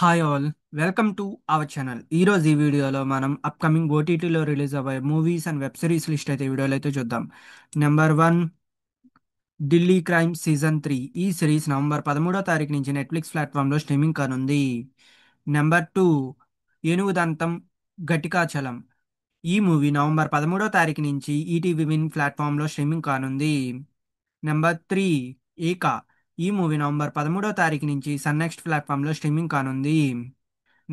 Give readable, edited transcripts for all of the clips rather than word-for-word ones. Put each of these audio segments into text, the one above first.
Hi all, welcome to our channel. ఈరోజు ఈ వీడియోలో మనం అప్కమింగ్ ఓటీటీలో రిలీజ్ అవ్వే movies and web series list అయితే వీడియోలో అయితే చూద్దాం. Number one, Delhi crime season 3. ఈ సిరీస్ నవంబర్ 13వ తారీఖు నుంచి నెట్ఫ్లిక్స్ ప్లాట్ఫామ్లో స్ట్రీమింగ్ కానుంది. నెంబర్ టూ, ఏనుగు దంతం ఘటికాచలం. ఈ మూవీ నవంబర్ 13వ తారీఖు నుంచి ఈటీవీ విన్ ప్లాట్ఫామ్లో స్ట్రీమింగ్ కానుంది. Number three, Eka. ఈ మూవీ నవంబర్ 13వ తారీఖు నుంచి సన్ నెక్స్ట్ ప్లాట్ఫామ్లో స్ట్రీమింగ్ కానుంది.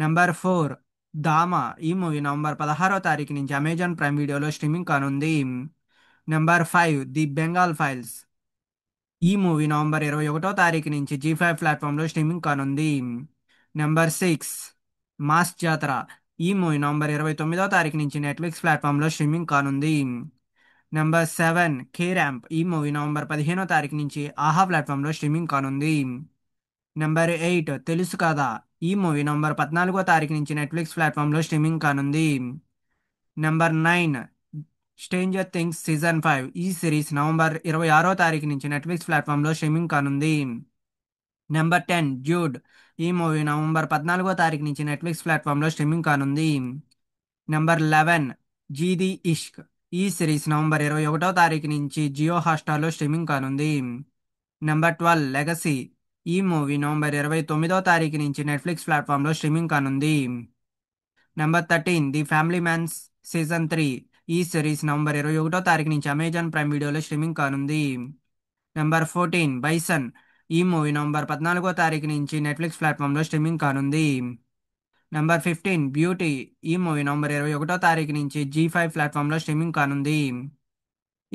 నెంబర్ ఫోర్, దామా. ఈ మూవీ నవంబర్ 16వ తారీఖు నుంచి అమెజాన్ ప్రైమ్ వీడియోలో స్ట్రీమింగ్ కానుంది. Number five, the Bengal files. ఈ మూవీ నవంబర్ 21వ తారీఖు నుంచి జీ5 ప్లాట్ఫామ్లో స్ట్రీమింగ్ కానుంది. నెంబర్ సిక్స్, మాస్ జాతర. ఈ మూవీ నవంబర్ 29వ తారీఖు నుంచి నెట్ఫ్లిక్స్ ప్లాట్ఫామ్లో స్ట్రీమింగ్ కానుంది. Number seven, K ramp. ఈ మూవీ నవంబర్ 15వ తారీఖు నుంచి ఆహా ప్లాట్ఫామ్లో స్ట్రీమింగ్ కానుంది. నెంబర్ ఎయిట్, తెలుసు కదా. ఈ మూవీ నవంబర్ 14వ తారీఖు నుంచి నెట్ఫ్లిక్స్ ప్లాట్ఫామ్లో స్ట్రీమింగ్ కానుంది. Number nine, stranger things season 5. ఈ సిరీస్ నవంబర్ 26వ తారీఖు నుంచి నెట్ఫ్లిక్స్ ప్లాట్ఫామ్లో స్ట్రీమింగ్ కానుంది. Number 10, Dude. ఈ మూవీ నవంబర్ 14వ తారీఖు నుంచి నెట్ఫ్లిక్స్ ప్లాట్ఫామ్లో స్ట్రీమింగ్ కానుంది. నెంబర్ 11, జీది ఇష్క్. ఈ సిరీస్ నవంబర్ 21వ తారీఖు నుంచి జియో హాట్స్టార్లో స్ట్రీమింగ్ కానుంది. Number 12, Legacy. ఈ మూవీ నవంబర్ 29వ తారీఖు నుంచి నెట్ఫ్లిక్స్ ప్లాట్ఫామ్లో స్ట్రీమింగ్ కానుంది. Number 13, the Family Man's season 3. ఈ సిరీస్ నవంబర్ 21వ తారీఖు నుంచి అమెజాన్ ప్రైమ్ వీడియోలో స్ట్రీమింగ్ కానుంది. Number 14, Bison. ఈ మూవీ నవంబర్ 14వ తారీఖు నుంచి నెట్ఫ్లిక్స్ ప్లాట్ఫామ్లో స్ట్రీమింగ్ కానుంది. Number 15, beauty. ఈ మూవీ నవంబర్ 21వ తారీఖు నుంచి జీ5 ప్లాట్ఫామ్లో స్ట్రీమింగ్ కానుంది.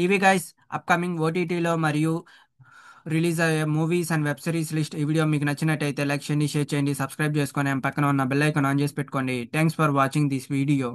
ఇవి గైస్ అప్కమింగ్ ఓటీటీలో మరియు రిలీజ్ అయ్యే movies and web series list. ఈ వీడియో మీకు నచ్చినట్టయితే లైక్ చేయండి, షేర్ చేయండి, సబ్స్క్రైబ్ చేసుకొని పక్కన ఉన్న బెల్ ఐకాన్ ఆన్ చేసి పెట్టుకోండి. Thanks for watching this video.